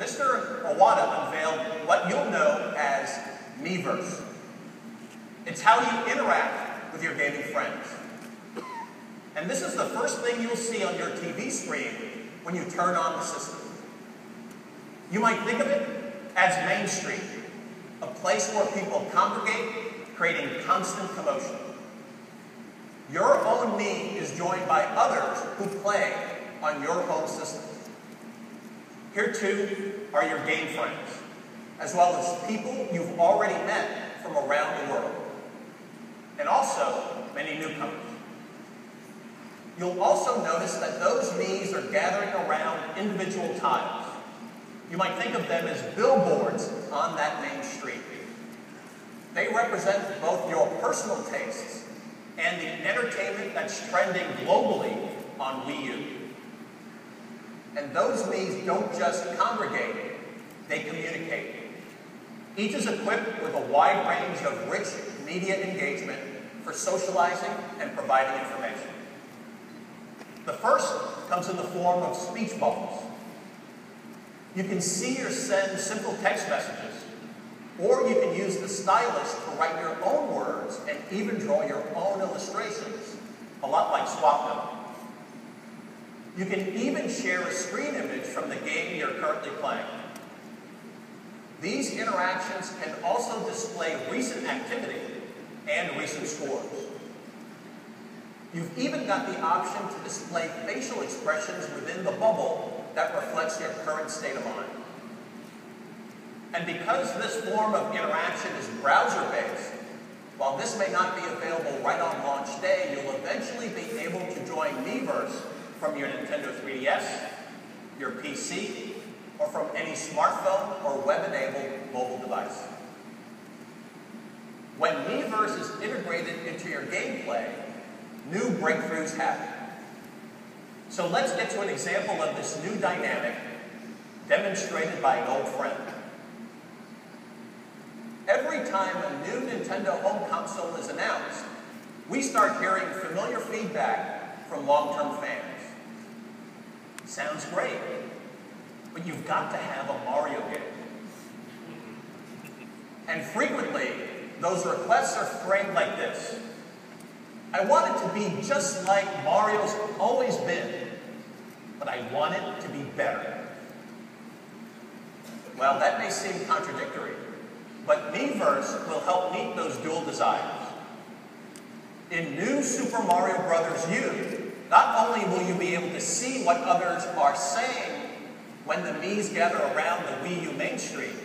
Mr. Iwata unveiled what you'll know as Miiverse. It's how you interact with your gaming friends. And this is the first thing you'll see on your TV screen when you turn on the system. You might think of it as Main Street, a place where people congregate, creating constant commotion. Your own me is joined by others who play on your home system. Here too are your game friends, as well as people you've already met from around the world, and also many newcomers. You'll also notice that those me's are gathering around individual tiles. You might think of them as billboards on that main street. They represent both your personal tastes and the entertainment that's trending globally on Wii U. And those me's don't just congregate, they communicate. Each is equipped with a wide range of rich media engagement for socializing and providing information. The first comes in the form of speech bubbles. You can see or send simple text messages, or you can use the stylus to write your own words and even draw your own illustrations, a lot like SwapNote. You can even share a screen image from the game you're currently playing. These interactions can also display recent activity and recent scores. You've even got the option to display facial expressions within the bubble that reflects your current state of mind. And because this form of interaction is browser-based, while this may not be available right on launch day, you'll eventually be able to join Miiverse from your Nintendo 3DS, your PC, or from any smartphone or web-enabled mobile device. When Miiverse is integrated into your gameplay, new breakthroughs happen. So let's get to an example of this new dynamic demonstrated by an old friend. Every time a new Nintendo home console is announced, we start hearing familiar feedback from long-term fans. Sounds great, but you've got to have a Mario game. And frequently, those requests are framed like this. I want it to be just like Mario's always been, but I want it to be better. Well, that may seem contradictory, but Miiverse will help meet those dual desires. In New Super Mario Bros. U, not only will you be able to see what others are saying when the Mii's gather around the Wii U Main Street,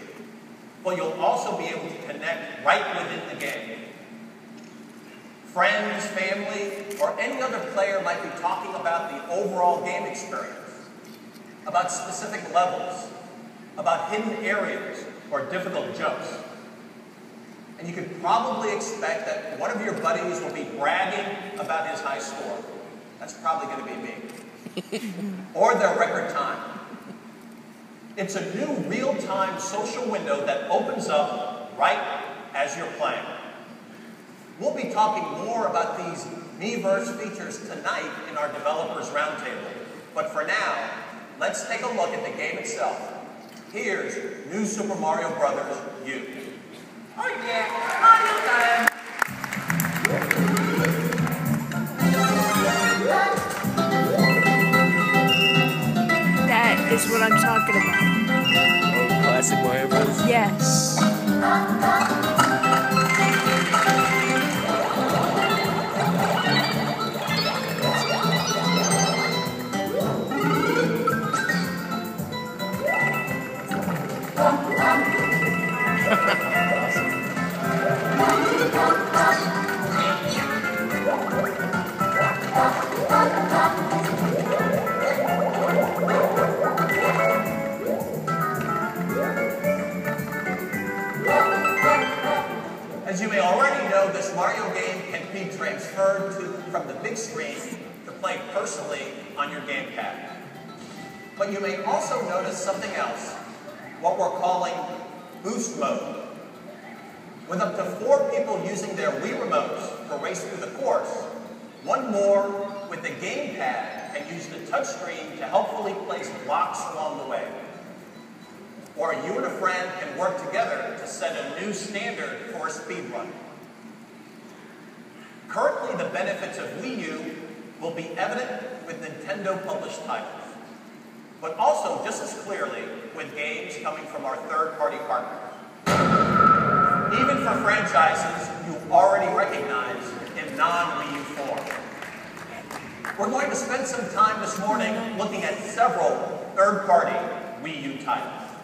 but you'll also be able to connect right within the game. Friends, family, or any other player might be talking about the overall game experience, about specific levels, about hidden areas, or difficult jumps. And you could probably expect that one of your buddies will be bragging about his high score. That's probably going to be me. Or their record time. It's a new real-time social window that opens up right as you're playing. We'll be talking more about these Miiverse features tonight in our Developers Roundtable. But for now, let's take a look at the game itself. Here's New Super Mario Bros. U. Oh yeah, Mario time! That is what I'm talking about. Oh, classic Mario Bros. Yes. As you may already know, this Mario game can be transferred from the big screen to play personally on your gamepad. But you may also notice something else, what we're calling boost mode. With up to 4 people using their Wii remotes to race through the course, one more with the gamepad can use the touchscreen to helpfully place blocks along the way. you and a friend can work together to set a new standard for a speed run. Currently, the benefits of Wii U will be evident with Nintendo-published titles, but also just as clearly with games coming from our third-party partners. Even for franchises you already recognize in non-Wii U form. We're going to spend some time this morning looking at several third-party Wii U titles.